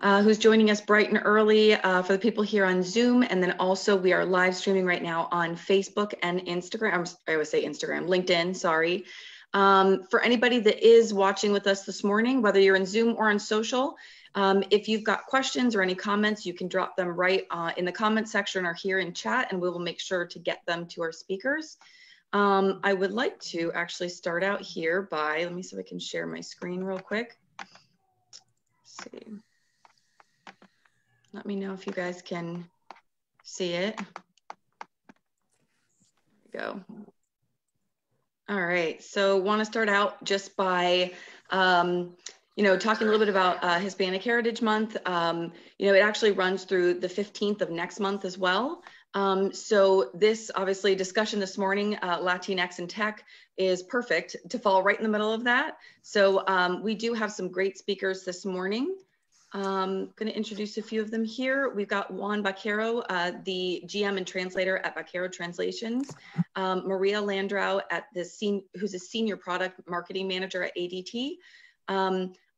who's joining us bright and early, for the people here on Zoom. And then also we are live streaming right now on Facebook and Instagram. I always say Instagram, LinkedIn, sorry. For anybody that is watching with us this morning, whether you're in Zoom or on social, if you've got questions or any comments, you can drop them right in the comment section or here in chat, and we will make sure to get them to our speakers. I would like to actually start out here by, let me see if I can share my screen real quick. Let's see. Let me know if you guys can see it. There we go. All right, so want to start out just by, talking a little bit about Hispanic Heritage Month. It actually runs through the 15th of next month as well. So this obviously discussion this morning, Latinx in tech, is perfect to fall right in the middle of that. So we do have some great speakers this morning. I'm going to introduce a few of them here. We've got Juan Baquero, the GM and translator at Baquero Translations. Maria Landrau, who's a senior product marketing manager at ADT.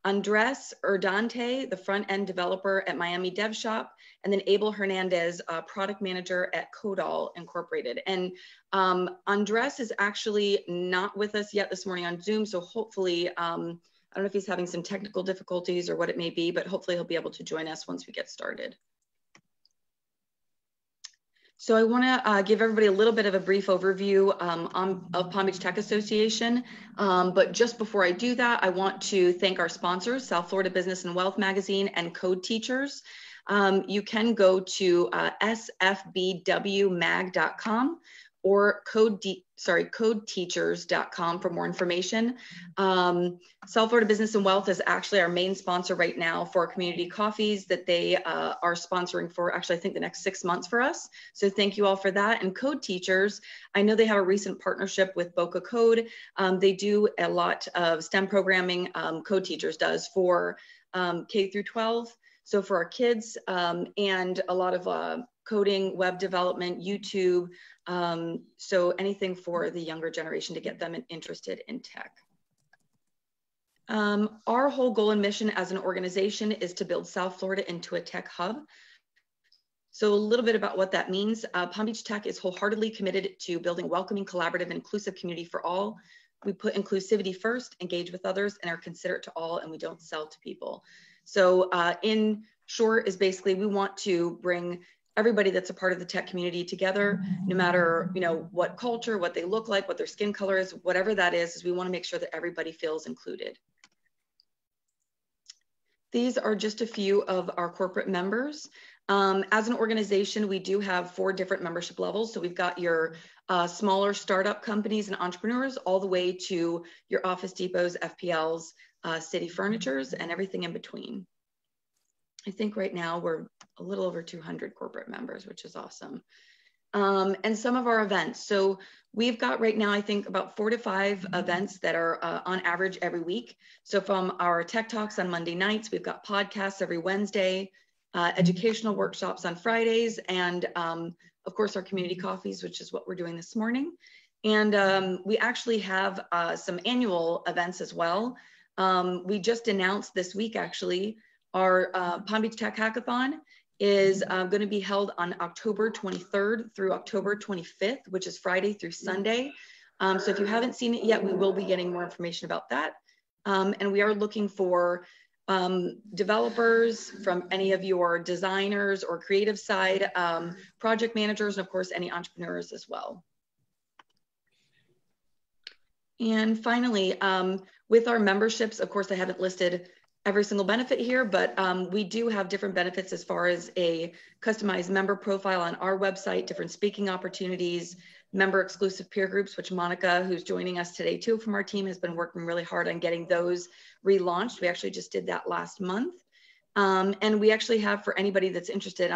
Andres Erdante, the front-end developer at Miami Dev Shop, and then Abel Hernandez, product manager at Codal Incorporated. And Andres is actually not with us yet this morning on Zoom, so hopefully, I don't know if he's having some technical difficulties or what it may be, but hopefully he'll be able to join us once we get started. So I want to give everybody a little bit of a brief overview of Palm Beach Tech Association. But just before I do that, I want to thank our sponsors, South Florida Business and Wealth Magazine and Code Teachers. You can go to sfbwmag.com or codeteachers.com for more information. South Florida Business and Wealth is actually our main sponsor right now for community coffees that they are sponsoring for actually, I think, the next 6 months for us. So thank you all for that. And Code Teachers, I know they have a recent partnership with Boca Code. They do a lot of STEM programming, Code Teachers does for K through 12. So for our kids, and a lot of coding, web development, YouTube, so anything for the younger generation to get them interested in tech. Our whole goal and mission as an organization is to build South Florida into a tech hub. So a little bit about what that means. Palm Beach Tech is wholeheartedly committed to building a welcoming, collaborative, and inclusive community for all. We put inclusivity first, engage with others, and are considerate to all, and we don't sell to people. So in short is basically we want to bring everybody that's a part of the tech community together, no matter what culture, what they look like, what their skin color is, whatever that is we want to make sure that everybody feels included. These are just a few of our corporate members. As an organization, we do have 4 different membership levels. So we've got your smaller startup companies and entrepreneurs all the way to your Office Depots, FPLs, City Furnitures, and everything in between. I think right now we're a little over 200 corporate members, which is awesome. And some of our events. So we've got right now, I think about 4 to 5 events that are on average every week. So from our tech talks on Monday nights, we've got podcasts every Wednesday, educational workshops on Fridays, and of course our community coffees, which is what we're doing this morning. And we actually have some annual events as well. We just announced this week, actually, our Palm Beach Tech Hackathon is going to be held on October 23rd through October 25th, which is Friday through Sunday. So if you haven't seen it yet, we will be getting more information about that. And we are looking for developers from any of your designers or creative side, project managers, and of course, any entrepreneurs as well. And finally, with our memberships, of course, I haven't listed every single benefit here, but we do have different benefits as far as a customized member profile on our website, different speaking opportunities, member exclusive peer groups, which Monica, who's joining us today too from our team, has been working really hard on getting those relaunched. We actually just did that last month. And we actually have, for anybody that's interested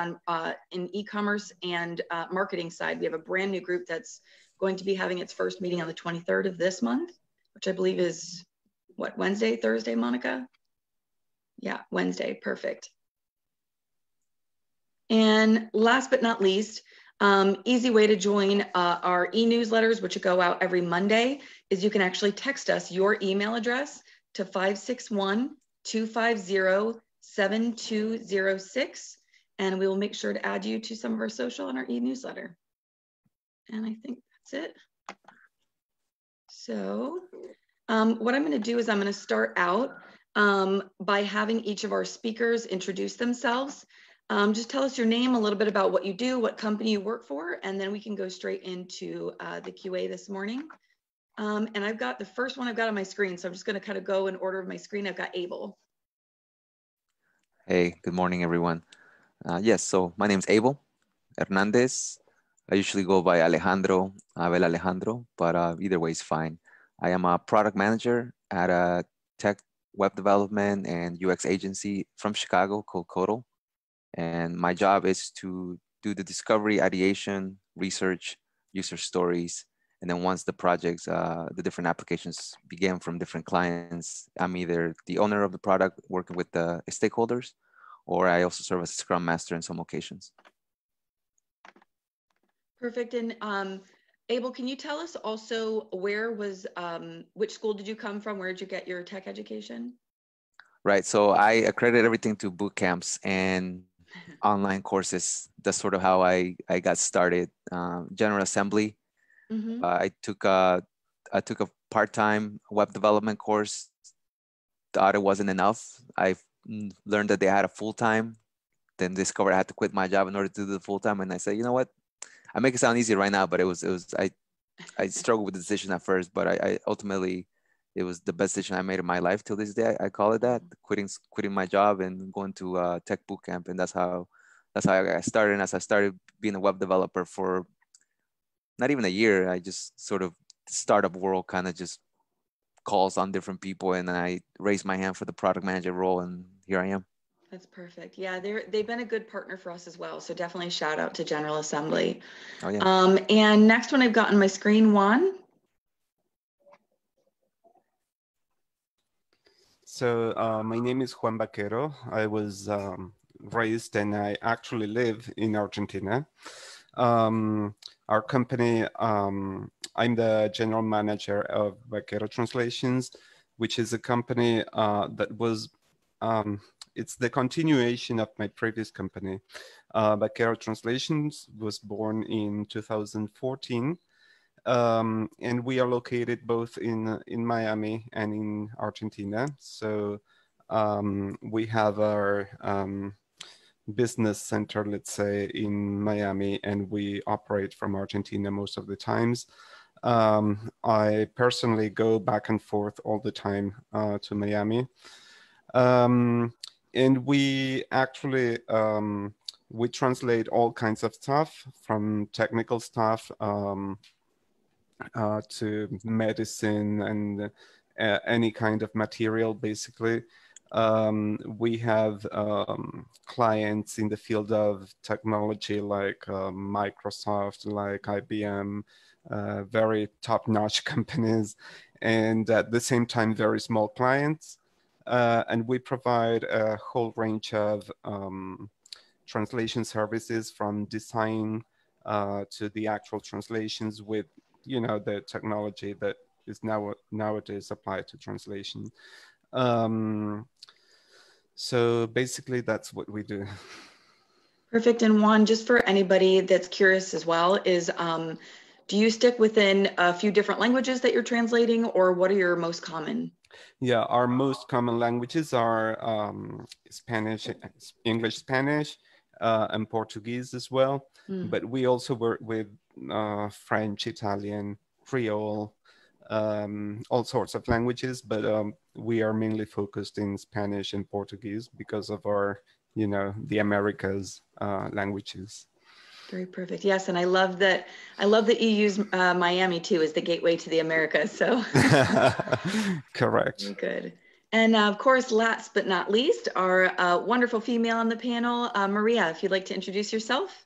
in e-commerce and marketing side, we have a brand new group that's going to be having its first meeting on the 23rd of this month, which I believe is what, Wednesday, Thursday, Monica? Yeah, Wednesday, perfect. And last but not least, easy way to join our e-newsletters, which go out every Monday, is you can actually text us your email address to 561-250-6999. 7206. And we will make sure to add you to some of our social and our e-newsletter. And I think that's it. So what I'm going to do is I'm going to start out by having each of our speakers introduce themselves. Just tell us your name, a little bit about what you do, what company you work for, and then we can go straight into the QA this morning. And I've got the first one I've got on my screen, so I'm just going to kind of go in order of my screen. I've got Abel. Hey, good morning, everyone. Yes, so my name's Abel Hernandez. I usually go by Abel Alejandro, but either way is fine. I am a product manager at a tech web development and UX agency from Chicago called Codal. And my job is to do the discovery, ideation, research, user stories. And then once the projects, the different applications begin from different clients, I'm either the owner of the product working with the stakeholders, or I also serve as a Scrum Master in some occasions. Perfect. And Abel, can you tell us also which school did you come from? Where did you get your tech education? Right. So I accredit everything to boot camps and online courses. That's sort of how I got started. General Assembly. Mm-hmm. I took a part-time web development course. Thought it wasn't enough. I learned that they had a full-time. Then discovered I had to quit my job in order to do the full-time. And I said, you know what? I make it sound easy right now, but I struggled with the decision at first, but I ultimately, it was the best decision I made in my life till this day. I call it that, quitting my job and going to tech boot camp. And that's how I got started. And as I started being a web developer for not even a year, I just sort of, the startup world kind of just calls on different people, and I raised my hand for the product manager role, and here I am. That's perfect. Yeah, they've been a good partner for us as well. So definitely shout out to General Assembly. Oh, yeah. And next one I've got on my screen, Juan. So my name is Juan Baquero. I was raised and I actually live in Argentina. Our company, I'm the general manager of Baquero Translations, which is a company that was, it's the continuation of my previous company. Baquero Translations was born in 2014. And we are located both in Miami and in Argentina. So we have our business center, let's say, in Miami, and we operate from Argentina most of the times. I personally go back and forth all the time to Miami. And we actually, we translate all kinds of stuff, from technical stuff to medicine and any kind of material, basically. We have clients in the field of technology like Microsoft, like IBM, very top-notch companies, and at the same time, very small clients. And we provide a whole range of translation services, from design to the actual translations, with the technology that is nowadays applied to translation. So basically, that's what we do. Perfect. And Juan, just for anybody that's curious as well, is do you stick within a few different languages that you're translating, or what are your most common? Yeah, our most common languages are Spanish, English, Spanish, and Portuguese as well. But we also work with French, Italian, Creole, all sorts of languages, but we are mainly focused in Spanish and Portuguese because of our, the Americas languages. Very perfect. Yes, and I love that you use Miami too as the gateway to the Americas. So correct. Very good. And of course, last but not least, our wonderful female on the panel, Maria. If you'd like to introduce yourself.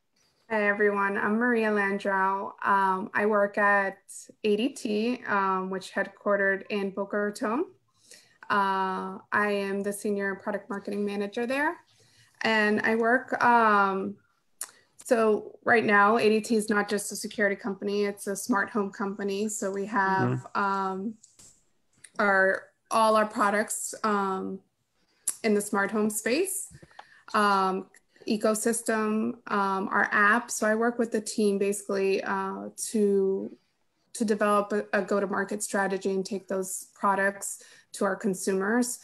Hi everyone, I'm Maria Landrau. I work at ADT, which headquartered in Boca Raton. I am the senior product marketing manager there, and I work. So right now, ADT is not just a security company; it's a smart home company. So we have all our products in the smart home space, ecosystem, our app. So I work with the team basically to develop a go-to-market strategy and take those products to our consumers,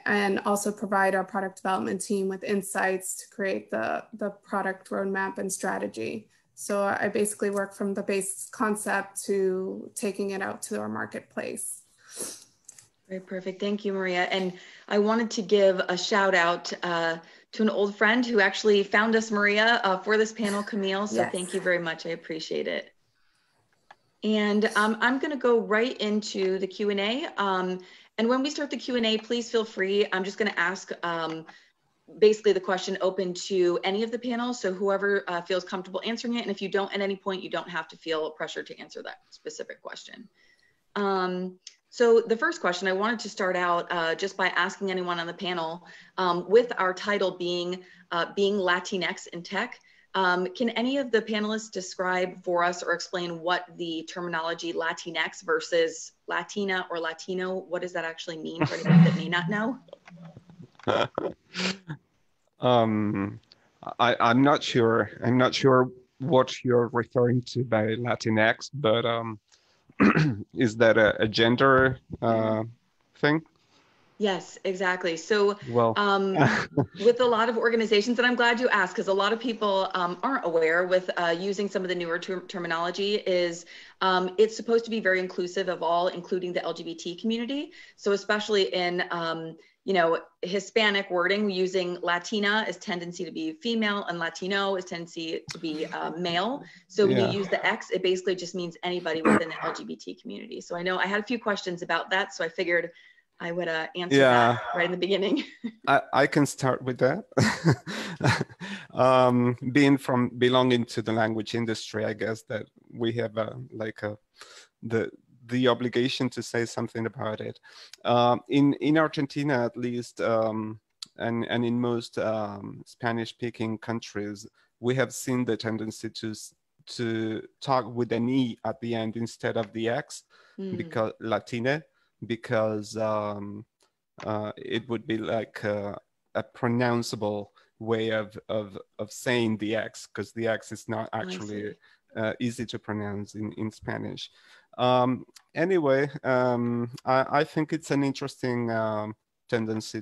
and also provide our product development team with insights to create the product roadmap and strategy. So I basically work from the base concept to taking it out to our marketplace. Very perfect. Thank you, Maria. And I wanted to give a shout out to an old friend who actually found us, Maria, for this panel, Camille. So yes. Thank you very much. I appreciate it. And I'm going to go right into the Q&A. And when we start the Q&A, please feel free. I'm just going to ask basically the question open to any of the panel. So whoever feels comfortable answering it. And if you don't at any point, you don't have to feel pressure to answer that specific question. So the first question, I wanted to start out just by asking anyone on the panel, with our title being Latinx in tech, can any of the panelists describe for us or explain what the terminology Latinx versus Latina or Latino, what does that actually mean for anybody that may not know? I'm not sure. I'm not sure what you're referring to by Latinx, but is that a gender thing? Yes, exactly. So well, with a lot of organizations, and I'm glad you asked, because a lot of people aren't aware with using some of the newer terminology is it's supposed to be very inclusive of all, including the LGBT community. So especially in, you know, Hispanic wording, using Latina is tendency to be female and Latino is tendency to be male. So when you use the X, it basically just means anybody within the LGBT community. So I know I had a few questions about that, so I figured I would answer that right in the beginning. I can start with that. Belonging to the language industry, I guess that we have the obligation to say something about it. In Argentina, at least, and in most Spanish-speaking countries, we have seen the tendency to talk with an E at the end instead of the X, because Latina, because it would be like a pronounceable way of saying the X, because the X is not actually easy to pronounce in Spanish. Anyway, I think it's an interesting tendency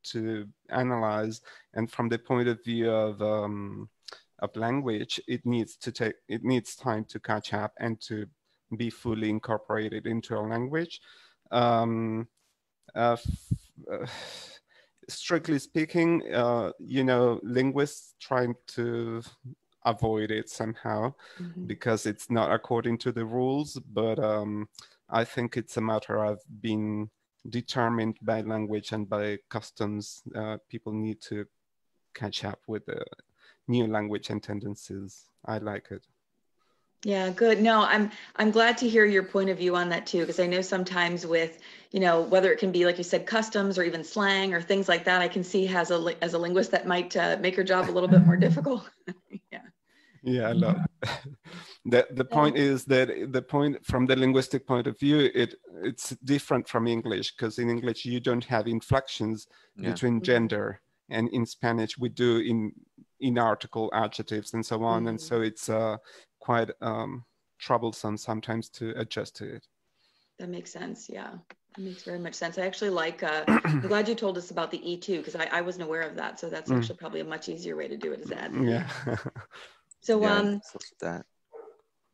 to analyze, and from the point of view of language, it needs time to catch up and to be fully incorporated into our language. Strictly speaking, you know, linguists trying to avoid it somehow because it's not according to the rules, but I think it's a matter of being determined by language and by customs. People need to catch up with the new language and tendencies. I like it. Yeah, good. No, I'm glad to hear your point of view on that too, because I know sometimes with, you know, whether it can be, like you said, customs or even slang or things like that, I can see as a linguist that might make your job a little bit more difficult. Yeah, I love the point is that the point from the linguistic point of view, it's different from English, because in English you don't have inflections between gender, and in Spanish we do in article, adjectives, and so on, and so it's quite troublesome sometimes to adjust to it. That makes sense. Yeah, that makes very much sense. I actually like, I'm glad you told us about the E too, because I wasn't aware of that. So that's actually probably a much easier way to do it, is add the E. So, that.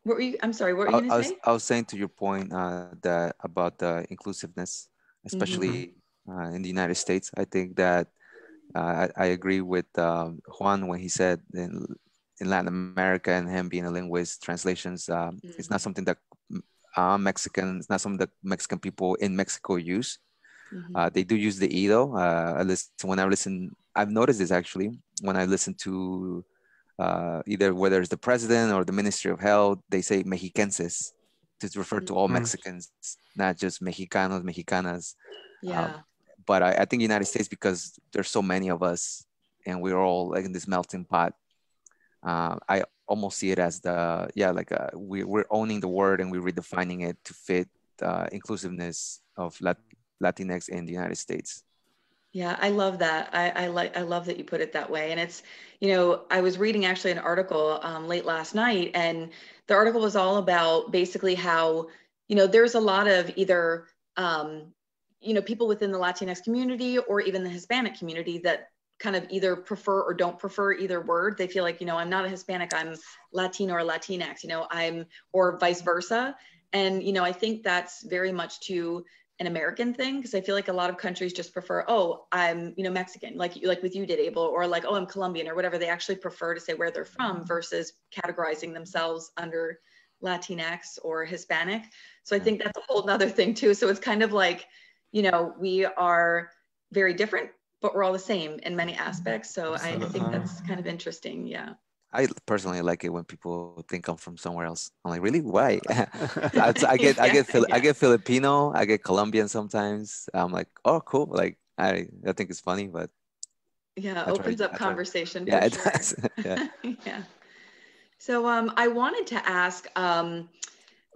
What were you, I'm sorry, what were you going to say? I was saying to your point that about the inclusiveness, especially in the United States. I think that I agree with Juan when he said in Latin America, and him being a linguist, translations, it's not something that Mexican, it's not something that Mexican people in Mexico use. They do use the E though. I've noticed this actually, when I listen to either whether it's the president or the Ministry of Health, they say Mexicenses to refer to all Mexicans, not just Mexicanos, Mexicanas. But I think United States, because there's so many of us and we're all like in this melting pot, I almost see it as we're owning the word and we're redefining it to fit inclusiveness of Latinx in the United States. Yeah, I love that. I love that you put it that way. And it's, you know, I was reading actually an article late last night, and the article was all about basically how, you know, there's a lot of either, you know, people within the Latinx community or even the Hispanic community that kind of either prefer or don't prefer either word. They feel like, you know, I'm not a Hispanic, I'm Latino or Latinx, you know, or vice versa. And, you know, I think that's very much to an American thing, because I feel like a lot of countries just prefer, oh, I'm, you know, Mexican, like with you did, Abel, or like, oh, I'm Colombian or whatever. They actually prefer to say where they're from versus categorizing themselves under Latinx or Hispanic. So I think that's a whole nother thing too. So it's kind of like, you know, we are very different, but we're all the same in many aspects. So I think that's kind of interesting. Yeah. I personally like it when people think I'm from somewhere else. I'm like, really? Why? I get Filipino, I get Colombian sometimes. I'm like, oh, cool. Like, I think it's funny, but yeah, opens up conversation. Yeah, it sure. does. Yeah. Yeah. So I wanted to ask, my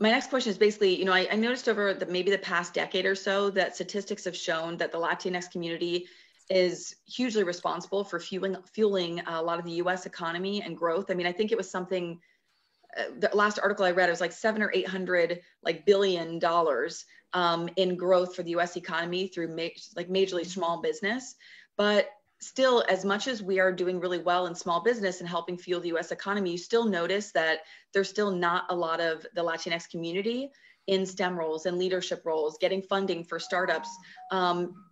next question is basically, you know, I noticed over maybe the past decade or so that statistics have shown that the Latinx community is hugely responsible for fueling a lot of the U.S. economy and growth. I mean, I think it was something, the last article I read, it was like $700 or $800 billion in growth for the U.S. economy through majorly small business. But still, as much as we are doing really well in small business and helping fuel the U.S. economy, you still notice that there's still not a lot of the Latinx community in STEM roles and leadership roles, getting funding for startups.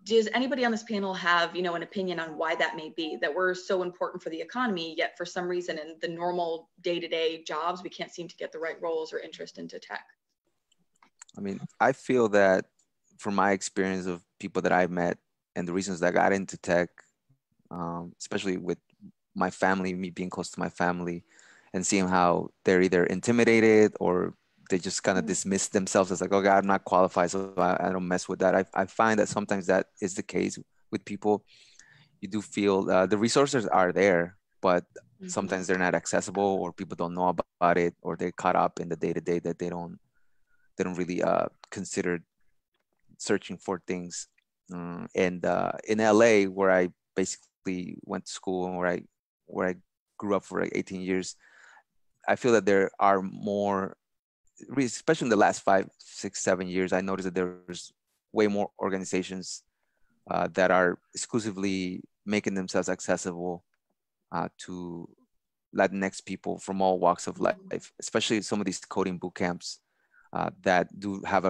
Does anybody on this panel have, you know, an opinion on why that may be, that we're so important for the economy, yet for some reason in the normal day-to-day jobs, we can't seem to get the right roles or interest into tech? I mean, I feel that from my experience of people that I've met and the reasons that I got into tech, especially with my family, me being close to my family and seeing how they're either intimidated or they just kind of dismiss themselves as like, oh God, I'm not qualified, so I don't mess with that. I find that sometimes that is the case with people. You do feel the resources are there, but sometimes they're not accessible, or people don't know about it, or they're caught up in the day-to-day that they don't really consider searching for things. And in LA, where I basically went to school and where I grew up for like 18 years, I feel that there are more, especially in the last 5, 6, 7 years, I noticed that there's way more organizations that are exclusively making themselves accessible to Latinx people from all walks of life, especially some of these coding boot camps that do have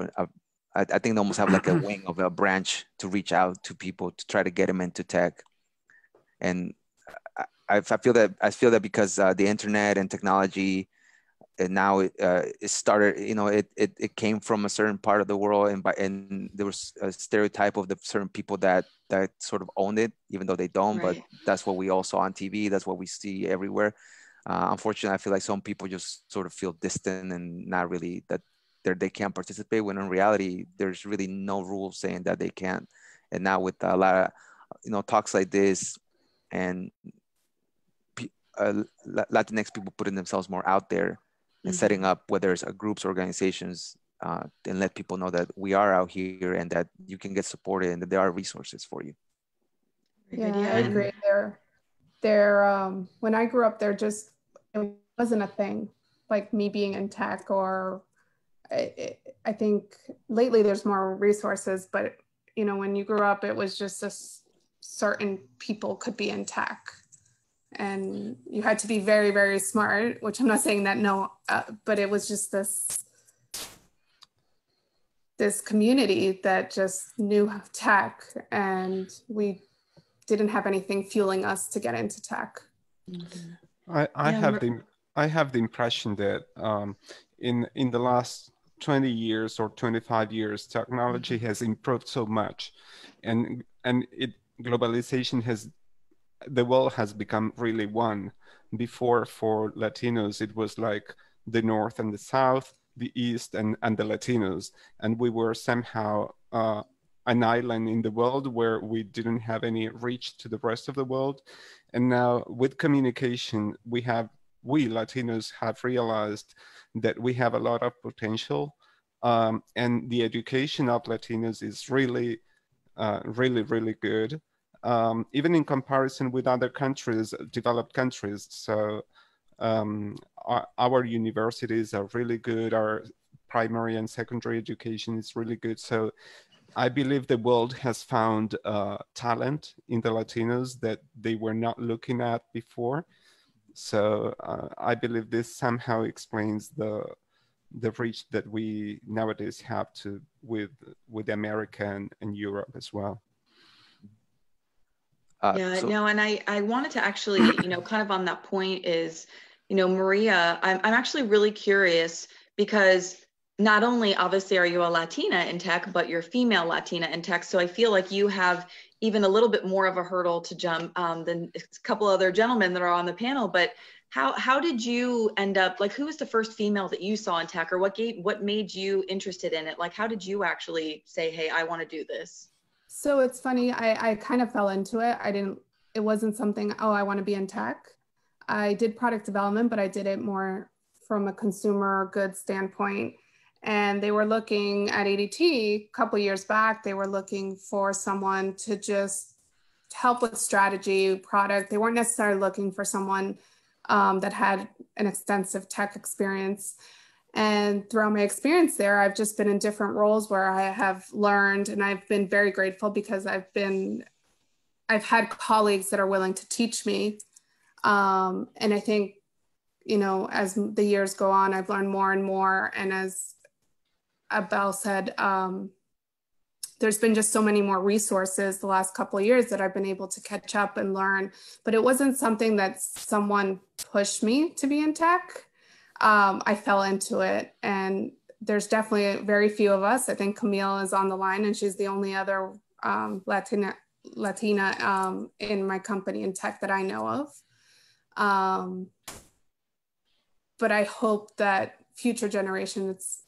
I think they almost have like a wing of a branch to reach out to people to try to get them into tech. And I feel that because the internet and technology, and now it started, you know, it came from a certain part of the world, and there was a stereotype of the certain people that sort of owned it, even though they don't. Right. But that's what we all saw on TV. That's what we see everywhere. Unfortunately, I feel like some people just sort of feel distant and not really that they can't participate, when in reality, there's really no rules saying that they can't. And now with a lot of, you know, talks like this and Latinx people putting themselves more out there and setting up, whether it's groups, organizations, and let people know that we are out here and that you can get supported and that there are resources for you. Yeah, I agree. When I grew up, it wasn't a thing, like me being in tech, or I think lately there's more resources, but you know, when you grew up, it was just certain people could be in tech. And you had to be very, very smart, which I'm not saying that but it was just this community that just knew tech, and we didn't have anything fueling us to get into tech. I have the impression that in the last 20 years or 25 years, technology has improved so much, and globalization the world has become really one. Before, for Latinos, it was like the North and the South, the East and the Latinos. And we were somehow an island in the world where we didn't have any reach to the rest of the world. And now with communication, we Latinos have realized that we have a lot of potential. And the education of Latinos is really, really, really good. even in comparison with other countries, developed countries. So our universities are really good. Our primary and secondary education is really good. So I believe the world has found talent in the Latinos that they were not looking at before. So I believe this somehow explains the reach that we nowadays have to with America and Europe as well. No, and I wanted to actually, kind of on that point is, Maria, I'm actually really curious because not only obviously are you a Latina in tech, but you're female Latina in tech. So I feel like you have even a little bit more of a hurdle to jump than a couple other gentlemen that are on the panel. But how did you end up, like, who was the first female that you saw in tech, or what made you interested in it? Like, how did you actually say, hey, I want to do this? So it's funny, I kind of fell into it. It wasn't something, oh, I want to be in tech. I did product development, but I did it more from a consumer goods standpoint. And they were looking at ADT a couple of years back, they were looking for someone to just help with strategy, product. They weren't necessarily looking for someone that had an extensive tech experience. And throughout my experience there, I've just been in different roles where I have learned, and I've been very grateful because I've had colleagues that are willing to teach me. And I think, as the years go on, I've learned more and more. And as Abel said, there's been just so many more resources the last couple of years that I've been able to catch up and learn, but it wasn't something that someone pushed me to be in tech. I fell into it, and there's definitely very few of us. I think Camille is on the line, and she's the only other Latina in my company in tech that I know of. But I hope that future generations,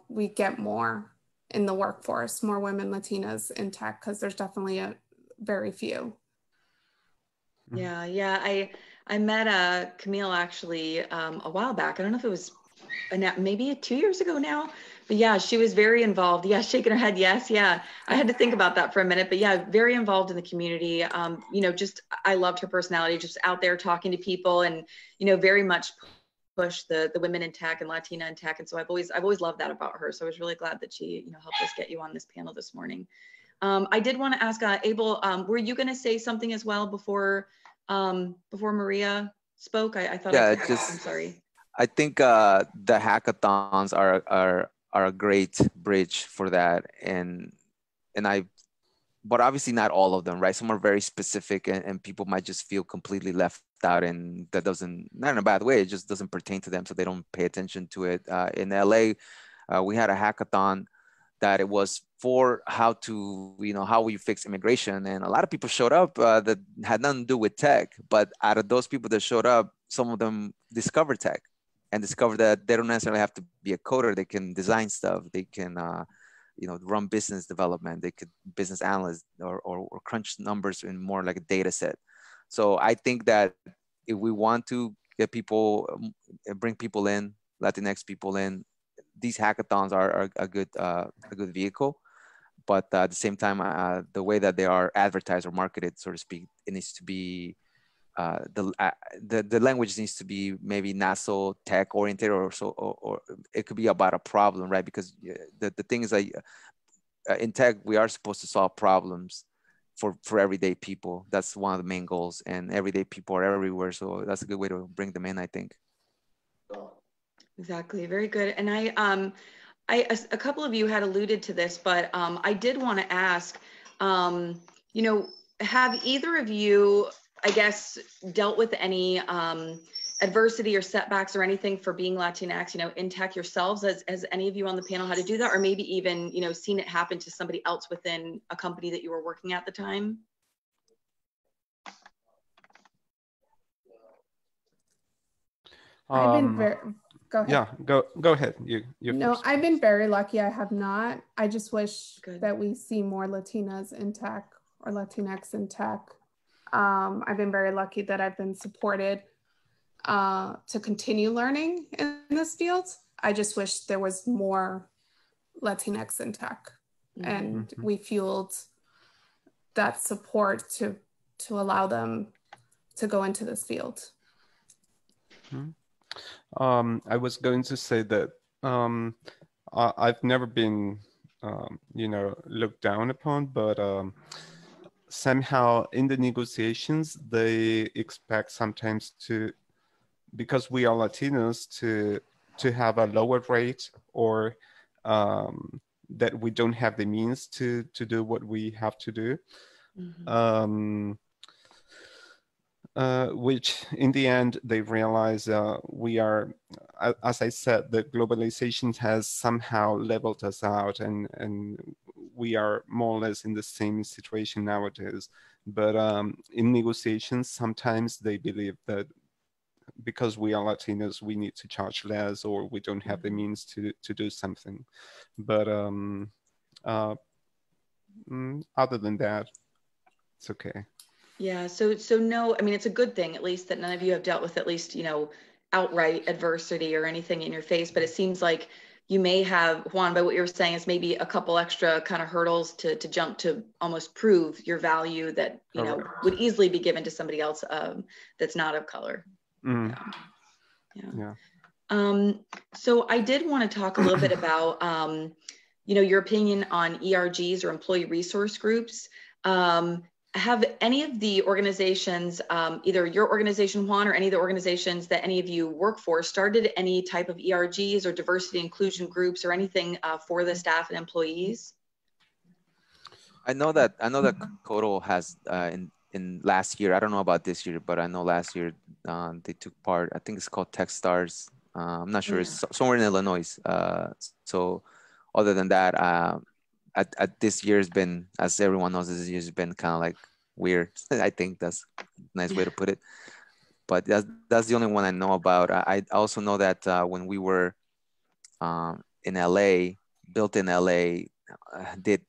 we get more in the workforce, more women Latinas in tech, because there's definitely very few. Yeah. I met Camille actually a while back. I don't know if it was maybe 2 years ago now, but yeah, she was very involved. Yeah, shaking her head. Yes. Yeah. I had to think about that for a minute, but yeah, very involved in the community. Just, I loved her personality, just out there talking to people and, very much push the women in tech and Latina in tech. And so I've always loved that about her. So I was really glad that she, helped us get you on this panel this morning. I did want to ask Abel, were you going to say something as well before Maria spoke? I thought. Yeah, I'm sorry. I think the hackathons are a great bridge for that, but obviously not all of them, right? Some are very specific, and people might just feel completely left out, and that doesn't, not in a bad way, it just doesn't pertain to them, so they don't pay attention to it. In LA, we had a hackathon that it was for how we fix immigration. And a lot of people showed up that had nothing to do with tech, but out of those people that showed up, some of them discovered tech and discovered that they don't necessarily have to be a coder. They can design stuff. They can, run business development. They could business analyst or crunch numbers in more like a data set. So I think that if we want to get people, bring people in, Latinx people in, these hackathons are a good vehicle, but at the same time, the way that they are advertised or marketed, so to speak, it needs to be the language needs to be maybe not so tech oriented, or it could be about a problem, right? Because the thing is, like, in tech, we are supposed to solve problems for everyday people. That's one of the main goals, and everyday people are everywhere, so that's a good way to bring them in, I think. Exactly. Very good. And a couple of you had alluded to this, but I did want to ask, have either of you, I guess, dealt with any adversity or setbacks or anything for being Latinx, in tech yourselves? Has any of you on the panel had to do that, or maybe even, seen it happen to somebody else within a company that you were working at the time? I've been very, go ahead. Yeah, go ahead. You no, first. I've been very lucky. I have not. I just wish Good. that we see more Latinas in tech or Latinx in tech. I've been very lucky that I've been supported to continue learning in this field. I just wish there was more Latinx in tech, and we fueled that support to allow them to go into this field. I was going to say that I've never been, looked down upon, but somehow in the negotiations, they expect sometimes because we are Latinos, to have a lower rate, or that we don't have the means to do what we have to do. Which in the end, they realize we are, as I said, the globalization has somehow leveled us out, and we are more or less in the same situation nowadays. But in negotiations, sometimes they believe that because we are Latinos, we need to charge less, or we don't have the means to do something. But other than that, it's okay. Yeah, so no, I mean, it's a good thing, at least, that none of you have dealt with at least, outright adversity or anything in your face. But it seems like you may have, Juan, by what you're saying, is maybe a couple extra kind of hurdles to jump to almost prove your value that, would easily be given to somebody else that's not of color. Yeah. So I did want to talk a little bit about, your opinion on ERGs, or employee resource groups. Have any of the organizations, either your organization, Juan, or any of the organizations that any of you work for, started any type of ERGs or diversity inclusion groups or anything for the staff and employees? I know that Codal has in last year. I don't know about this year, but I know last year they took part. I think it's called Techstars. I'm not sure. It's somewhere in Illinois. So other than that, at this year's been, as everyone knows, this year's been kind of like weird. I think that's a nice way to put it. But that's the only one I know about. I also know that when we were in LA, built in LA, did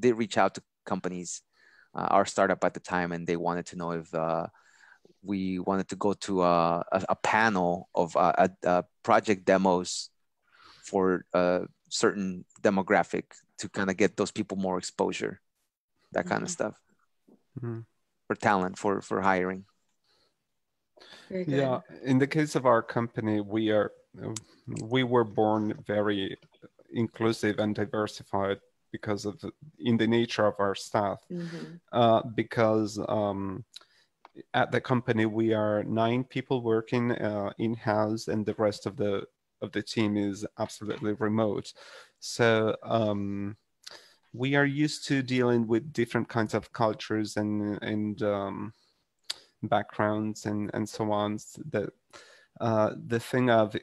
reach out to companies, our startup at the time, and they wanted to know if we wanted to go to a panel of project demos for certain demographic to kind of get those people more exposure, that kind of stuff, for talent, for hiring. Very good. Yeah, in the case of our company, we were born very inclusive and diversified because of in the nature of our staff. Because at the company we are 9 people working in-house, and the rest of the team is absolutely remote. So we are used to dealing with different kinds of cultures and backgrounds and so on. That the thing of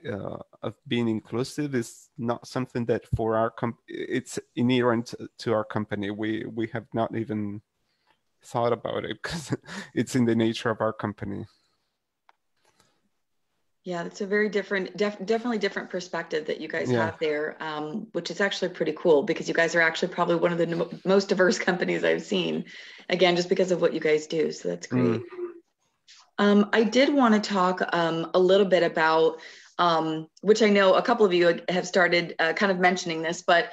being inclusive is not something that for our it's inherent to our company. We have not even thought about it because it's in the nature of our company. Yeah, that's a very different, definitely different perspective that you guys have there, which is actually pretty cool, because you guys are actually probably one of the most diverse companies I've seen, again, just because of what you guys do. So that's great. I did want to talk a little bit about, which I know a couple of you have started kind of mentioning this, but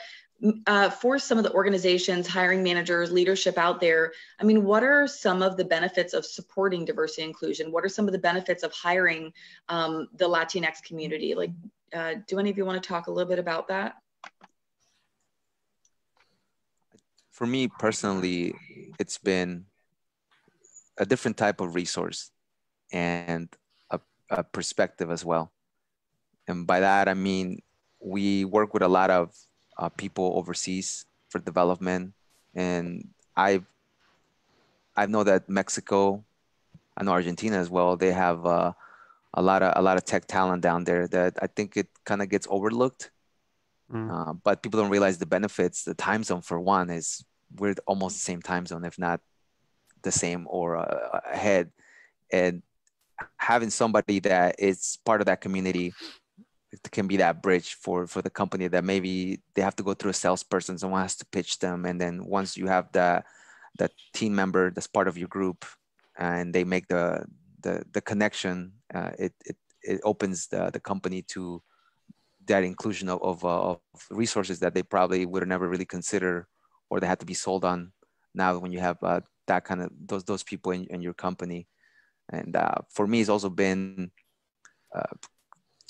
for some of the organizations, hiring managers, leadership out there, I mean, what are some of the benefits of supporting diversity and inclusion? What are some of the benefits of hiring the Latinx community? Like, do any of you want to talk a little bit about that? For me personally, it's been a different type of resource and a perspective as well. And by that, I mean, we work with a lot of people overseas for development, and I know that Mexico, I know Argentina as well. They have a lot of tech talent down there that I think it kind of gets overlooked. But people don't realize the benefits. The time zone, for one, is we're almost the same time zone, if not the same or ahead. And having somebody that is part of that community, it can be that bridge for the company that maybe they have to go through a salesperson, someone has to pitch them, and then once you have that team member that's part of your group and they make the connection, it opens the company to that inclusion of resources that they probably would have never really considered, or they had to be sold on now when you have that kind of those people in your company. And for me, it's also been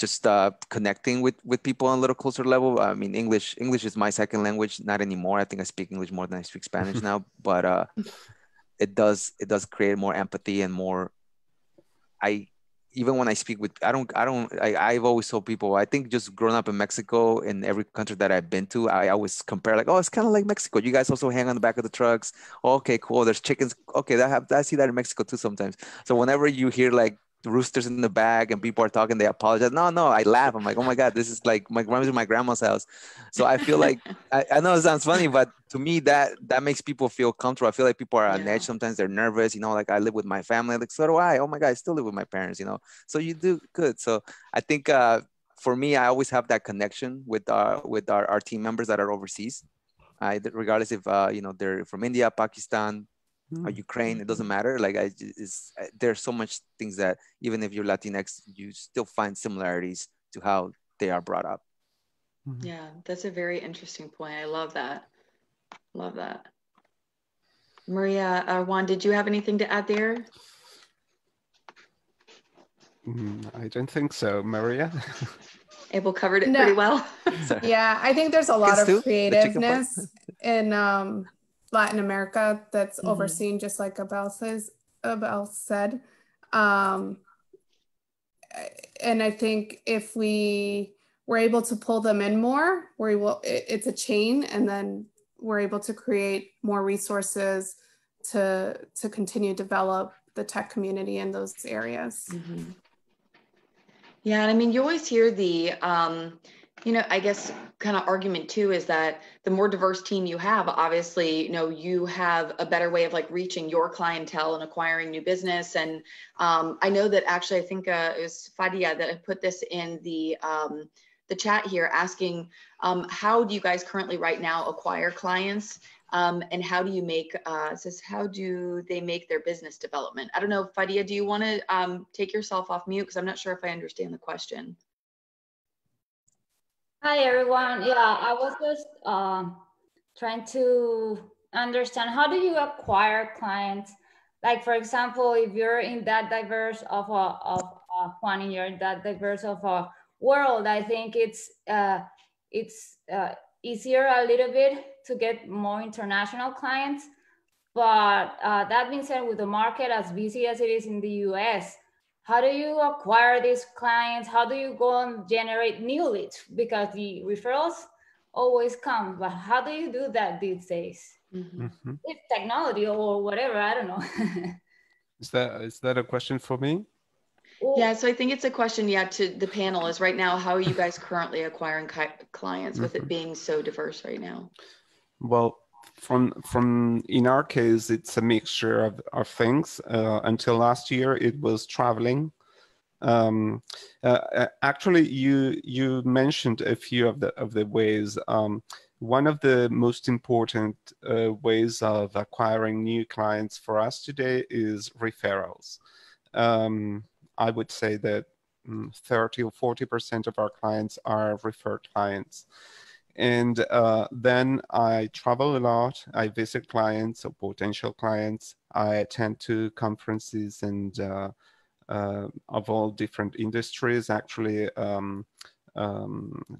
just connecting with people on a little closer level. I mean, English is my second language. Not anymore. I think I speak English more than I speak Spanish now. But it does create more empathy and more. Even when I speak with, I've always told people, I think just growing up in Mexico, in every country that I've been to, I always compare like, oh, it's kind of like Mexico. You guys also hang on the back of the trucks. Oh, okay, cool. There's chickens. Okay, I see that in Mexico too sometimes. So whenever you hear like roosters in the back and people are talking, they apologize. No, I laugh. I'm like, oh my God, this is like my grandma's house. So I feel like, I know it sounds funny, but to me that makes people feel comfortable. I feel like people are on edge. Sometimes they're nervous, like I live with my family. Like, so do I. Oh my God, I still live with my parents, so you do good. So I think for me, I always have that connection with our team members that are overseas. Regardless if they're from India, Pakistan, or Ukraine, it doesn't matter. Like there's so much things that even if you're Latinx, you still find similarities to how they are brought up. Yeah, that's a very interesting point. I love that. Love that. Maria, Juan, did you have anything to add there? I don't think so, Maria. Abel covered it pretty well. Yeah, I think there's a lot of creativeness in Latin America that's overseen, just like Abel said. And I think if we were able to pull them in more, it's a chain, and then we're able to create more resources to continue to develop the tech community in those areas. Yeah, and I mean, you always hear the, I guess kind of argument too is that the more diverse team you have, obviously, you have a better way of like reaching your clientele and acquiring new business. And I know that actually, I think it was Fadia that had put this in the chat here asking, how do you guys currently right now acquire clients? And how do you make, it says, how do they make their business development? I don't know, Fadia, do you want to take yourself off mute? Because I'm not sure if I understand the question. Hi, everyone. Yeah, I was just trying to understand, how do you acquire clients? Like, for example, if you're in that diverse Juan, and you're in that diverse of a world, I think it's easier a little bit to get more international clients. But that being said, with the market as busy as it is in the US, how do you acquire these clients? How do you go and generate new leads? Because the referrals always come, but how do you do that these days? With technology or whatever, I don't know. Is that a question for me? Yeah, so I think it's a question, to the panel is right now, how are you guys currently acquiring clients with it being so diverse right now? Well, from in our case, it's a mixture of things. Until last year, it was traveling. Actually, you mentioned a few of the ways. One of the most important ways of acquiring new clients for us today is referrals. I would say that 30 or 40% of our clients are referred clients. And then I travel a lot. I visit clients or potential clients. I attend to conferences and of all different industries, actually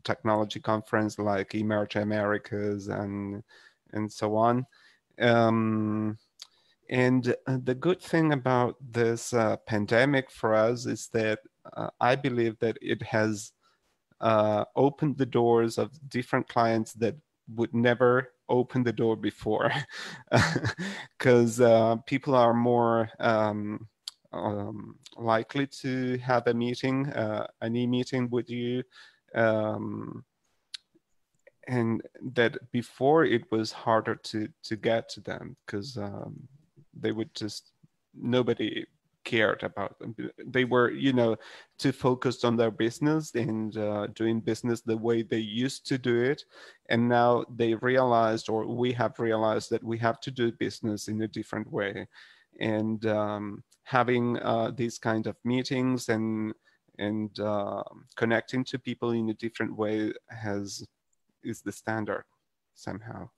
technology conference like Emerge Americas and so on. And the good thing about this pandemic for us is that I believe that it has opened the doors of different clients that would never open the door before, because people are more likely to have a meeting, an e-meeting with you, and that before it was harder to get to them because they would just, nobody cared about them. They were, too focused on their business and doing business the way they used to do it. And now they realized, or we have realized, that we have to do business in a different way. And having these kind of meetings and connecting to people in a different way is the standard somehow.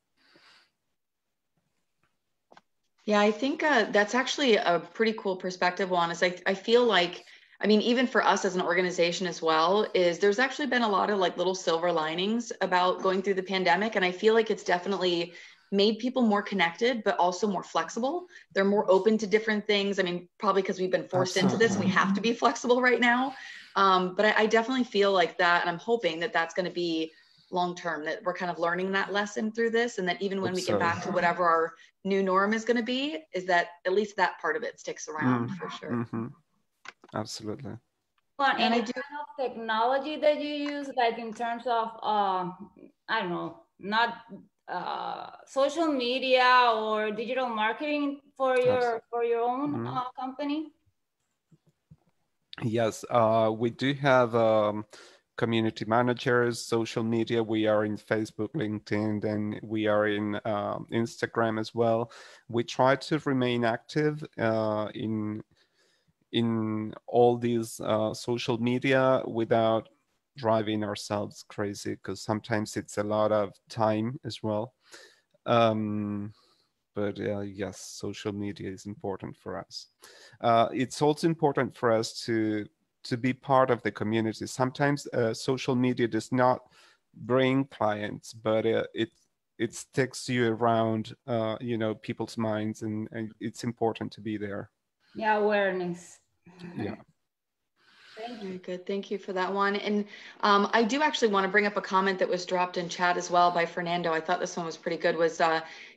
Yeah, I think that's actually a pretty cool perspective, Juan. Is I feel like, I mean, even for us as an organization as well, is there's actually been a lot of like little silver linings about going through the pandemic. And I feel like it's definitely made people more connected, but also more flexible. They're more open to different things. I mean, probably because we've been forced into this, we have to be flexible right now. But I definitely feel like that. And I'm hoping that that's going to be long term, that we're kind of learning that lesson through this, and that even when we get back to whatever our new norm is going to be, is that at least that part of it sticks around for sure. Mm-hmm. Absolutely. Well, any kind of technology that you use, like in terms of I don't know, not social media or digital marketing for your own company? Yes, we do have community managers, social media. We are in Facebook, LinkedIn, and we are in Instagram as well. We try to remain active in all these social media without driving ourselves crazy, because sometimes it's a lot of time as well. But yes, social media is important for us. It's also important for us to be part of the community. Sometimes social media does not bring clients, but it sticks you around, you know, people's minds, and it's important to be there. Yeah, awareness. Yeah. Very good. Thank you for that one. And I do actually want to bring up a comment that was dropped in chat as well by Fernando. I thought this one was pretty good. Was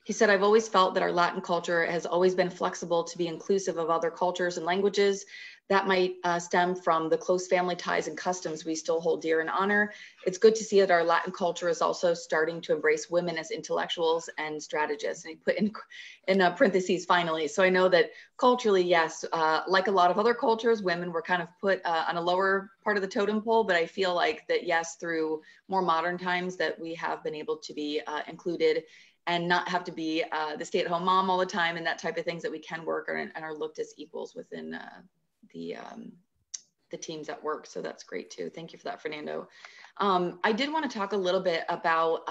he said, "I've always felt that our Latin culture has always been flexible to be inclusive of other cultures and languages. That might stem from the close family ties and customs we still hold dear and honor. It's good to see that our Latin culture is also starting to embrace women as intellectuals and strategists." And he put in parentheses, finally. So I know that culturally, yes, like a lot of other cultures, women were kind of put on a lower part of the totem pole, but I feel like that, yes, through more modern times, that we have been able to be included and not have to be the stay-at-home mom all the time and that type of things, that we can work and are looked as equals within the teams at work. So that's great too. Thank you for that, Fernando. I did want to talk a little bit about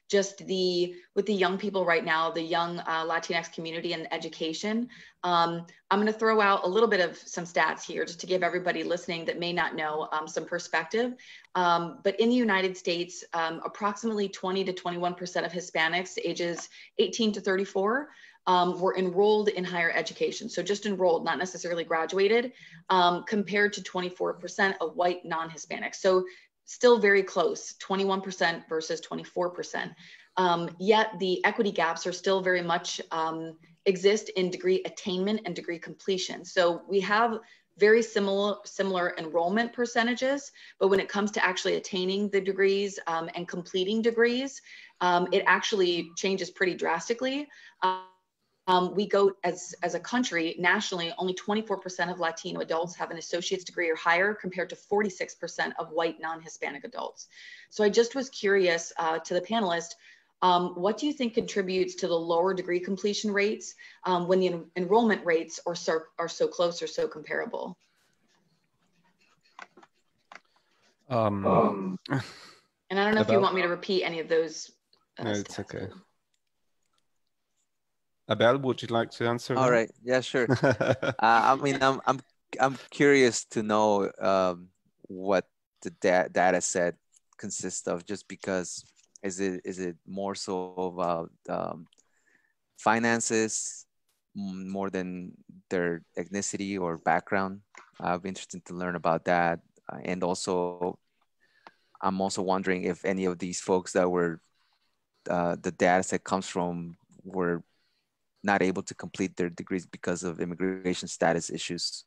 just with the young people right now, the young Latinx community and education. I'm going to throw out a little bit of some stats here just to give everybody listening that may not know some perspective. But in the United States, approximately 20 to 21% of Hispanics ages 18 to 34 were enrolled in higher education. So just enrolled, not necessarily graduated, compared to 24% of white non-Hispanics. So still very close, 21% versus 24%. Yet the equity gaps are still very much exist in degree attainment and degree completion. So we have very similar enrollment percentages, but when it comes to actually attaining the degrees and completing degrees, it actually changes pretty drastically. We go as a country, nationally, only 24% of Latino adults have an associate's degree or higher, compared to 46% of white non-Hispanic adults. So I just was curious to the panelists, what do you think contributes to the lower degree completion rates when the enrollment rates are so close or so comparable? And I don't know if you want me to repeat any of those. No, it's okay. Abel, would you like to answer that? All right. Yeah, sure. I mean, I'm curious to know what the data set consists of, just because is it more so about finances more than their ethnicity or background? I'd be interested to learn about that. And also, I'm also wondering if any of these folks that were the data set comes from were not able to complete their degrees because of immigration status issues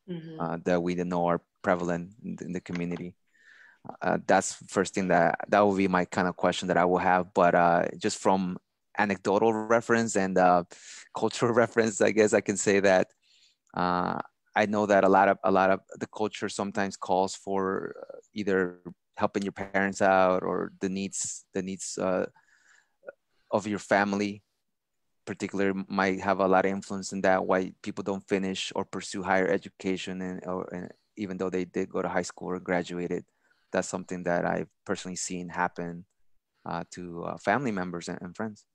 that we know are prevalent in the community. That's the first thing that will be my kind of question that I will have. But just from anecdotal reference and cultural reference, I guess I can say that I know that a lot of the culture sometimes calls for either helping your parents out or the needs of your family particular might have a lot of influence in that, why people don't finish or pursue higher education, and even though they did go to high school or graduated. That's something that I've personally seen happen to family members and friends.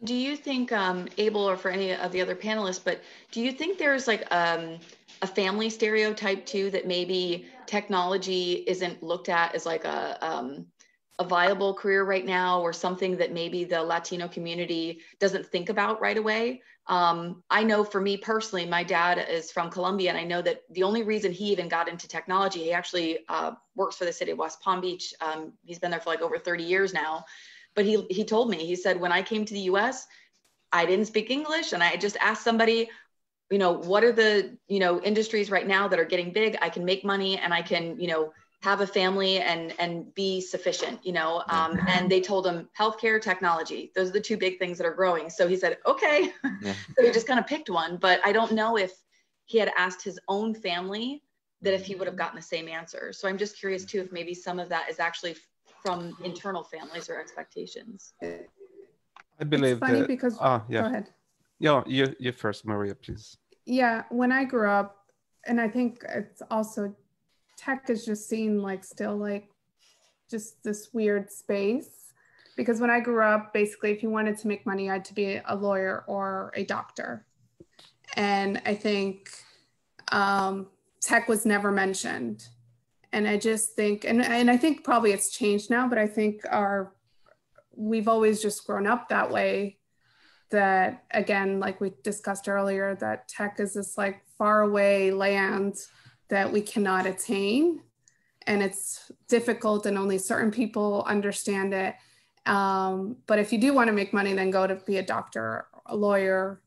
Do you think, Abel, or for any of the other panelists, but do you think there's like a family stereotype too, that maybe technology isn't looked at as like a viable career right now, or something that maybe the Latino community doesn't think about right away? I know for me personally, my dad is from Colombia, and I know that the only reason he even got into technology, he actually works for the city of West Palm Beach. He's been there for like over 30 years now. But he told me, he said, when I came to the US, I didn't speak English, and I just asked somebody, what are the, industries right now that are getting big? I can make money, and I can, have a family and be sufficient, and they told him healthcare, technology. Those are the two big things that are growing. So he said, okay. Yeah. So he just kind of picked one, but I don't know if he had asked his own family that if he would have gotten the same answer. So I'm just curious too, if maybe some of that is actually from internal families or expectations. I believe it's funny that, because, yeah. Go ahead. Yeah, you first, Maria, please. Yeah, when I grew up, and I think it's also, tech is just seen like still like just this weird space. Because when I grew up, basically, if you wanted to make money, you had to be a lawyer or a doctor. And I think tech was never mentioned. And I just think, and I think probably it's changed now, but I think we've always just grown up that way, that again, like we discussed earlier, that tech is this like far away land that we cannot attain. And it's difficult and only certain people understand it. But if you do want to make money, then go to be a doctor, a lawyer,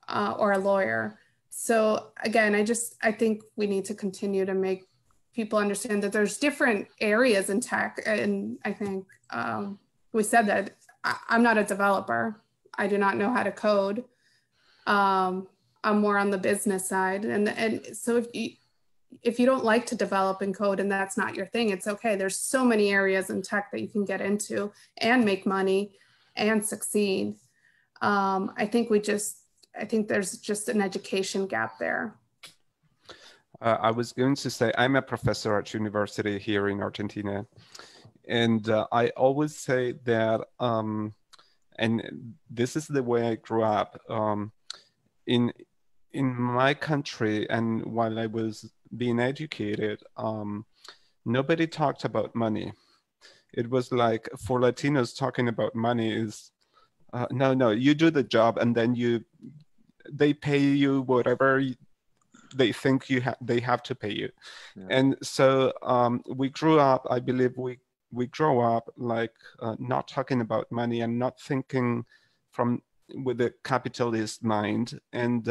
or a lawyer. So again, I think we need to continue to make people understand that there's different areas in tech. And I think we said that I'm not a developer. I do not know how to code. I'm more on the business side. And so if you don't like to develop and code and that's not your thing, it's okay. There's so many areas in tech that you can get into and make money and succeed. I think there's just an education gap there. I was going to say, I'm a professor at university here in Argentina. And I always say that, and this is the way I grew up, in my country, and while I was being educated, nobody talked about money. It was like, for Latinos, talking about money is, no, you do the job, and then they pay you whatever they think they have to pay you. Yeah. And so we grew up, I believe we grow up like not talking about money and not thinking with a capitalist mind. And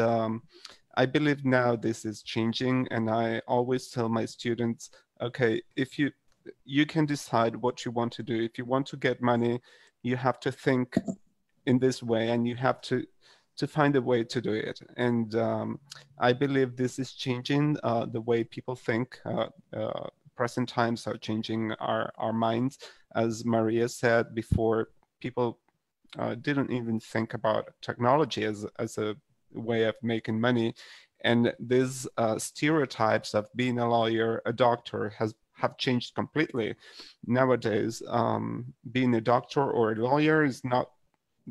I believe now this is changing, and I always tell my students, okay, if you can decide what you want to do. If you want to get money, you have to think in this way, and you have to find a way to do it. And I believe this is changing the way people think. Present times are changing our minds. As Maria said before, people didn't even think about technology as a way of making money. And these stereotypes of being a lawyer, a doctor have changed completely. Nowadays, being a doctor or a lawyer is not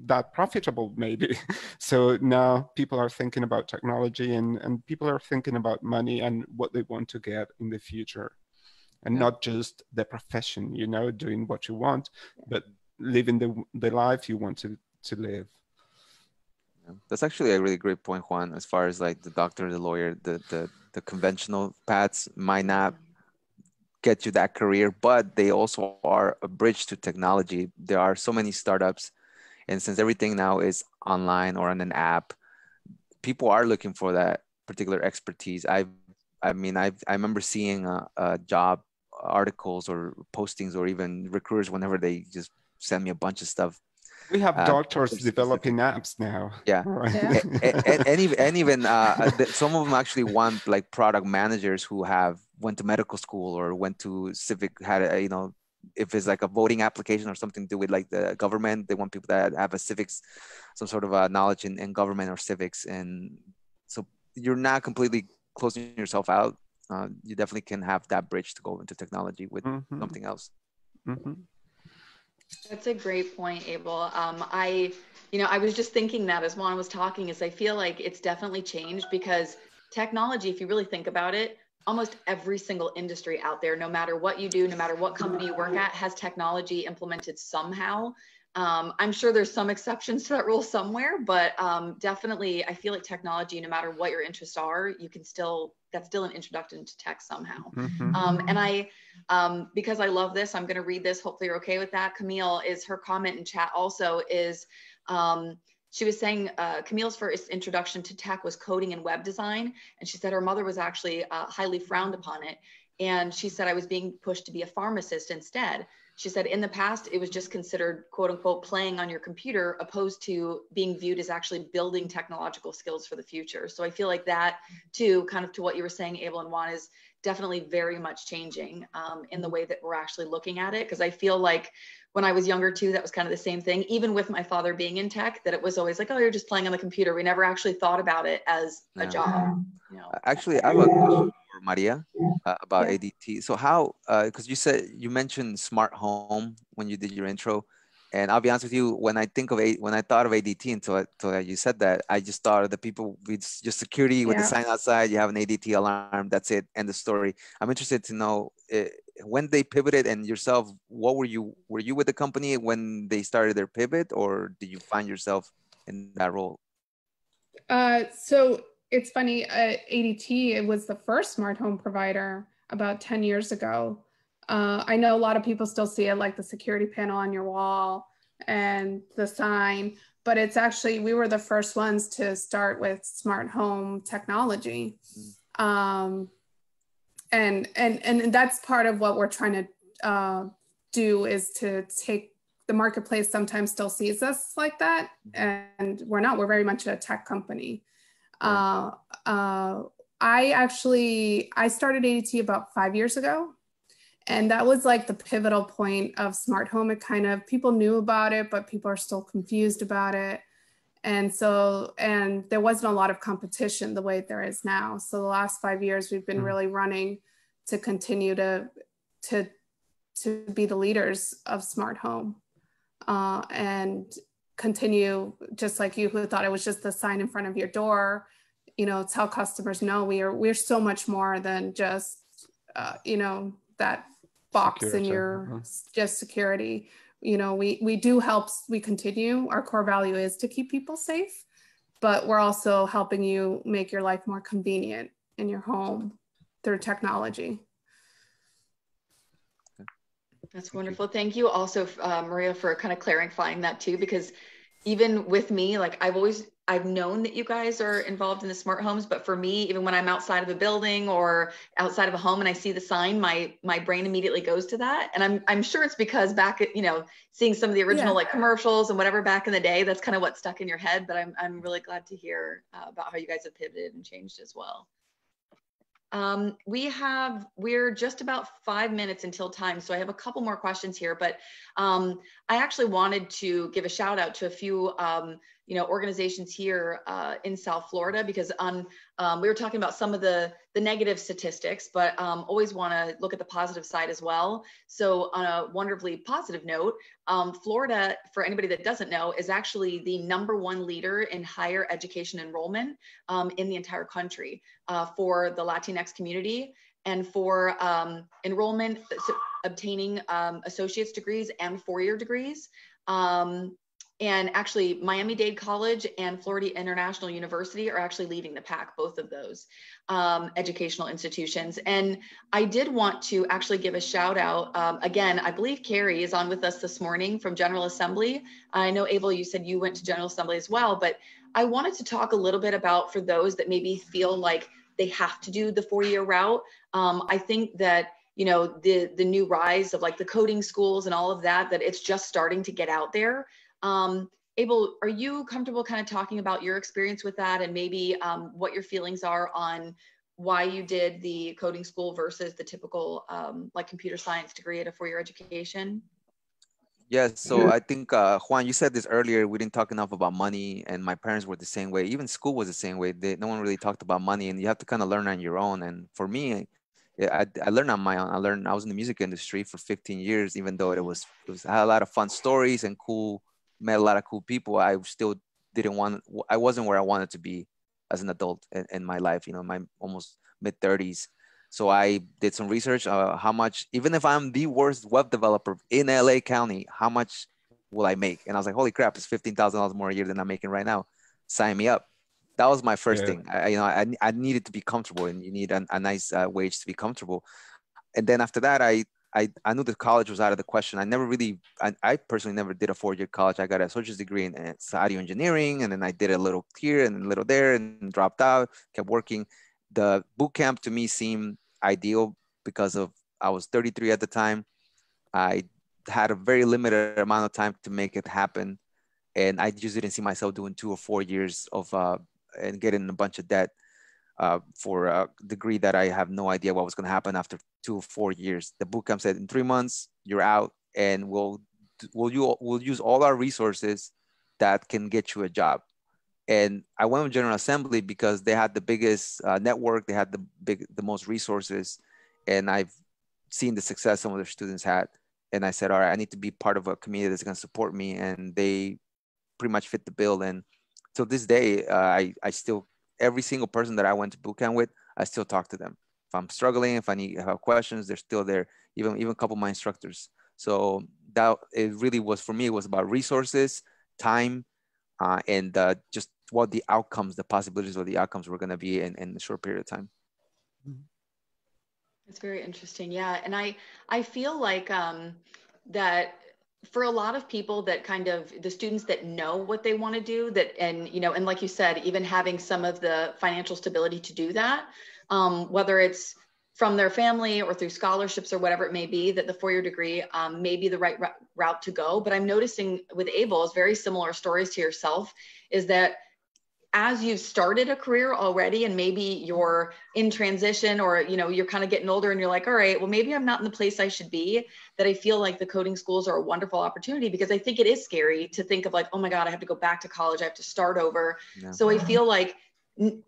that profitable, maybe. So now people are thinking about technology, and people are thinking about money and what they want to get in the future. And not just the profession, doing what you want, but living the life you want to live. That's actually a really great point, Juan, as far as like the doctor, the lawyer, the conventional paths might not get you that career, but they also are a bridge to technology. There are so many startups, and since everything now is online or on an app, people are looking for that particular expertise. I remember seeing job articles or postings, or even recruiters, whenever they just send me a bunch of stuff. We have doctors developing apps now. Yeah, right. Yeah. and even some of them actually want like product managers who went to medical school or went to civic, if it's like a voting application or something to do with like the government, they want people that have some sort of knowledge in government or civics. And so you're not completely closing yourself out. You definitely can have that bridge to go into technology with something else. Mm-hmm. That's a great point, Abel. I was just thinking that as Juan was talking, is I feel like it's definitely changed because technology, if you really think about it, almost every single industry out there, no matter what you do, no matter what company you work at, has technology implemented somehow. I'm sure there's some exceptions to that rule somewhere, but definitely I feel like technology, no matter what your interests are, that's still an introduction to tech somehow. Because I love this, I'm going to read this. Hopefully you're okay with that. Camille, is her comment in chat also is, she was saying Camille's first introduction to tech was coding and web design. And she said her mother was actually highly frowned upon it. And she said, I was being pushed to be a pharmacist instead. She said, in the past, it was just considered, quote unquote, playing on your computer, opposed to being viewed as actually building technological skills for the future. So I feel like that, too, kind of to what you were saying, Abel and Juan, is definitely very much changing in the way that we're actually looking at it. Because I feel like when I was younger, too, that was kind of the same thing. Even with my father being in tech, that it was always like, oh, you're just playing on the computer. We never actually thought about it as a job. Actually, I have a question for Maria about ADT. So how, because you mentioned smart home when you did your intro, and I'll be honest with you, when I thought of ADT until you said that, I just thought of the people with just security with the sign outside, you have an ADT alarm, that's it, end the story. I'm interested to know when they pivoted, and yourself, were you with the company when they started their pivot, or did you find yourself in that role? So it's funny, ADT, it was the first smart home provider about 10 years ago. I know a lot of people still see it like the security panel on your wall and the sign, but it's actually, we were the first ones to start with smart home technology. And that's part of what we're trying to do, is to take the marketplace sometimes still sees us like that. And we're not, we're very much a tech company. I started ADT about 5 years ago. And that was like the pivotal point of smart home. It kind of, people knew about it, but people are still confused about it. And there wasn't a lot of competition the way there is now. So the last 5 years, we've been really running to continue to be the leaders of smart home, and continue, just like you, who thought it was just the sign in front of your door, tell customers, no, we're so much more than just, that box security. In your just security. We do help, we continue, our core value is to keep people safe, but we're also helping you make your life more convenient in your home through technology. That's wonderful. Thank you also, Maria, for kind of clarifying that too, because even with me, like I've known that you guys are involved in the smart homes, but for me, even when I'm outside of a building or outside of a home and I see the sign, my brain immediately goes to that. And I'm sure it's because back at, seeing some of the original like commercials and whatever back in the day, that's kind of what stuck in your head. But I'm really glad to hear about how you guys have pivoted and changed as well. We're just about 5 minutes until time. So I have a couple more questions here, but I actually wanted to give a shout out to a few, organizations here in South Florida, because we were talking about some of the negative statistics, but always want to look at the positive side as well. So on a wonderfully positive note, Florida, for anybody that doesn't know, is actually the #1 leader in higher education enrollment in the entire country for the Latinx community, and for enrollment, obtaining associate's degrees and 4-year degrees. And actually, Miami-Dade College and Florida International University are actually leading the pack, both of those educational institutions. And I did want to actually give a shout out. Again, I believe Carrie is on with us this morning from General Assembly. I know, Abel, you said you went to General Assembly as well, but I wanted to talk a little bit about, for those that maybe feel like they have to do the 4-year route. I think that, the new rise of like the coding schools and all of that it's just starting to get out there. Abel, are you comfortable kind of talking about your experience with that, and maybe what your feelings are on why you did the coding school versus the typical like computer science degree at a 4-year education? Yes, so I think, Juan, you said this earlier, we didn't talk enough about money, and my parents were the same way. Even school was the same way. No one really talked about money, and you have to kind of learn on your own. And for me, I learned on my own. I was in the music industry for 15 years, even though I had a lot of fun stories and met a lot of cool people. I still I wasn't where I wanted to be as an adult in my life, my almost mid 30s. So I did some research, how much, even if I'm the worst web developer in LA County, how much will I make? And I was like, holy crap, it's $15,000 more a year than I'm making right now. Sign me up. That was my first thing. I needed to be comfortable, and you need a nice wage to be comfortable. And then after that, I knew that college was out of the question. I personally never did a 4-year college. I got an associate's degree in audio engineering, and then I did a little here and a little there and dropped out, kept working. The boot camp to me seemed ideal because I was 33 at the time. I had a very limited amount of time to make it happen. And I just didn't see myself doing 2 or 4 years of and getting in a bunch of debt for a degree that I have no idea what was going to happen after 2 or 4 years. The boot camp said in 3 months you're out, and we'll use all our resources that can get you a job. And I went with General Assembly because they had the biggest network, they had the most resources, and I've seen the success some of their students had. And I said, all right, I need to be part of a community that's going to support me, and they pretty much fit the bill. And till this day, I still, every single person that I went to boot camp with, I still talk to them. If I'm struggling, if I have questions, they're still there. Even a couple of my instructors. So that it really was, for me, it was about resources, time, and just what the possibilities of the outcomes were going to be in a short period of time. It's very interesting. Yeah. And I feel like that for a lot of people, that kind of the students that know what they want to do, and like you said, even having some of the financial stability to do that, whether it's from their family or through scholarships or whatever it may be, that the 4-year degree may be the right route to go. But I'm noticing with Abel, is very similar stories to yourself, is that as you've started a career already, and maybe you're in transition, or you're kind of getting older and you're like, all right, well, maybe I'm not in the place I should be, that I feel like the coding schools are a wonderful opportunity, because I think it is scary to think of like, oh my God, I have to go back to college, I have to start over. Yeah. So I feel like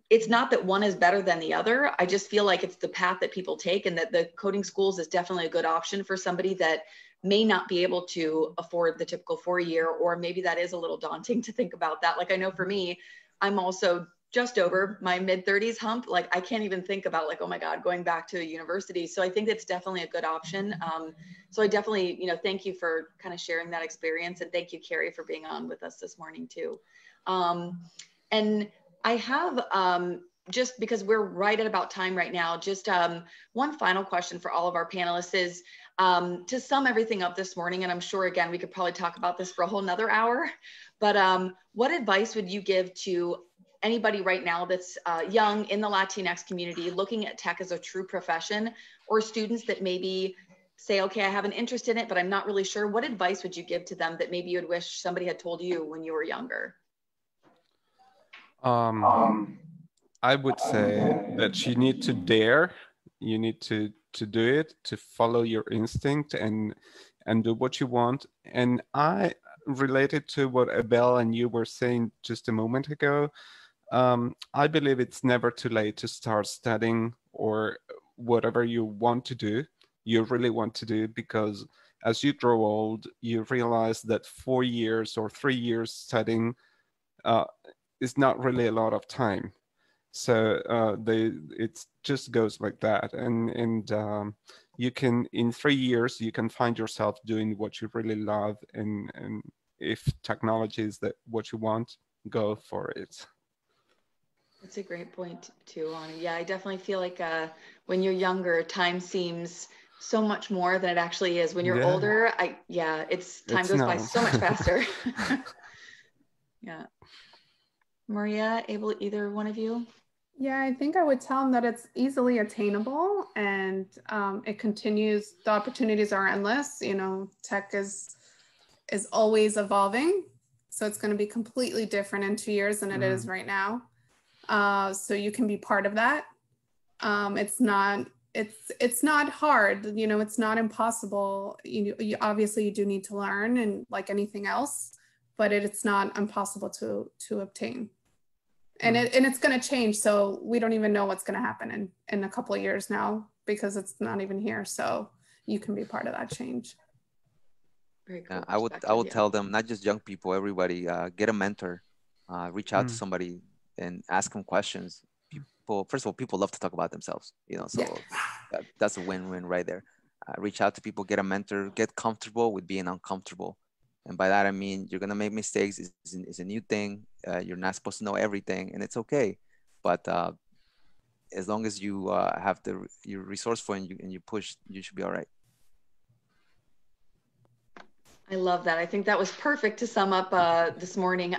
it's not that one is better than the other. I just feel like it's the path that people take, and that the coding schools is definitely a good option for somebody that may not be able to afford the typical 4-year, or maybe that is a little daunting to think about that. Like, I know for me, I'm also just over my mid-30s hump. Like, I can't even think about like, oh my God, going back to university. So I think it's definitely a good option. So I definitely, thank you for kind of sharing that experience. And thank you, Carrie, for being on with us this morning too. And I have, just because we're right at about time right now, just one final question for all of our panelists is, to sum everything up this morning, and I'm sure, again, we could probably talk about this for a whole nother hour, but what advice would you give to anybody right now that's young in the Latinx community, looking at tech as a true profession, or students that maybe say, okay, I have an interest in it, but I'm not really sure? What advice would you give to them that maybe you'd wish somebody had told you when you were younger? I would say that you need to dare, you need to do it, to follow your instinct and do what you want. And I related to what Abel and you were saying just a moment ago. I believe it's never too late to start studying or whatever you want to do, you really want to do, because as you grow old, you realize that 4 years or 3 years studying is not really a lot of time. So it just goes like that, and you can, in 3 years, you can find yourself doing what you really love, and if technology is what you want, go for it. That's a great point too, Ani. Yeah, I definitely feel like when you're younger, time seems so much more than it actually is. When you're older, time goes by so much faster. Yeah. Maria, Abel, either one of you? Yeah, I think I would tell them that it's easily attainable, and it continues. The opportunities are endless. Tech is always evolving, so it's going to be completely different in 2 years than it is right now. So you can be part of that. It's not hard. It's not impossible. You obviously you do need to learn, and like anything else, but it's not impossible to obtain. And it's going to change. So we don't even know what's going to happen in a couple of years now, because it's not even here. So you can be part of that change. Very cool. I would tell them, not just young people, everybody, get a mentor, reach out to somebody and ask them questions. People, first of all, people love to talk about themselves, you know, so that's a win-win right there. Reach out to people, get a mentor, get comfortable with being uncomfortable. And by that, I mean, you're going to make mistakes. It's a new thing. You're not supposed to know everything, and it's okay. But as long as you have you're resourceful and you push, you should be all right. I love that. I think that was perfect to sum up this morning.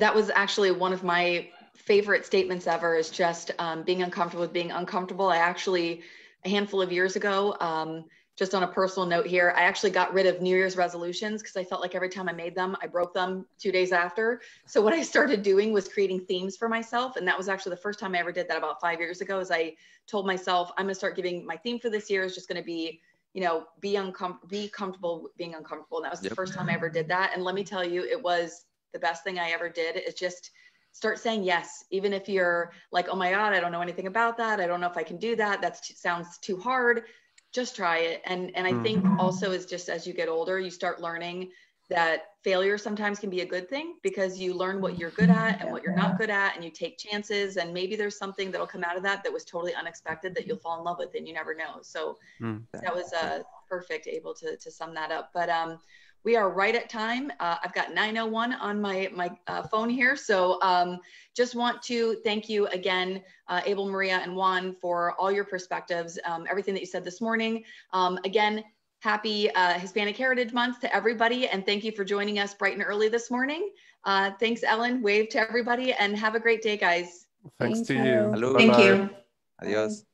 That was actually one of my favorite statements ever, is just being uncomfortable with being uncomfortable. I actually, a handful of years ago, just on a personal note here, I actually got rid of New Year's resolutions because I felt like every time I made them, I broke them 2 days after. So what I started doing was creating themes for myself. And that was actually the first time I ever did that about 5 years ago, is I told myself, I'm going to start giving my theme for this year is just going to be, you know, be comfortable being uncomfortable. And that was the first time I ever did that. And let me tell you, it was the best thing I ever did. Is just start saying yes, even if you're like, oh my God, I don't know anything about that. I don't know if I can do that. That sounds too hard. Just try it. And I think also is just as you get older, you start learning that failure sometimes can be a good thing, because you learn what you're good at and what you're not good at, and you take chances, and maybe there's something that'll come out of that was totally unexpected that you'll fall in love with, and you never know. So that was perfect, able to sum that up. But we are right at time. I've got 9:01 on my phone here. So just want to thank you again, Abel, Maria, and Juan, for all your perspectives, everything that you said this morning. Again, happy Hispanic Heritage Month to everybody. And thank you for joining us bright and early this morning. Thanks, Ellen. Wave to everybody and have a great day, guys. Thanks to you. Hello. Thank you. Adios.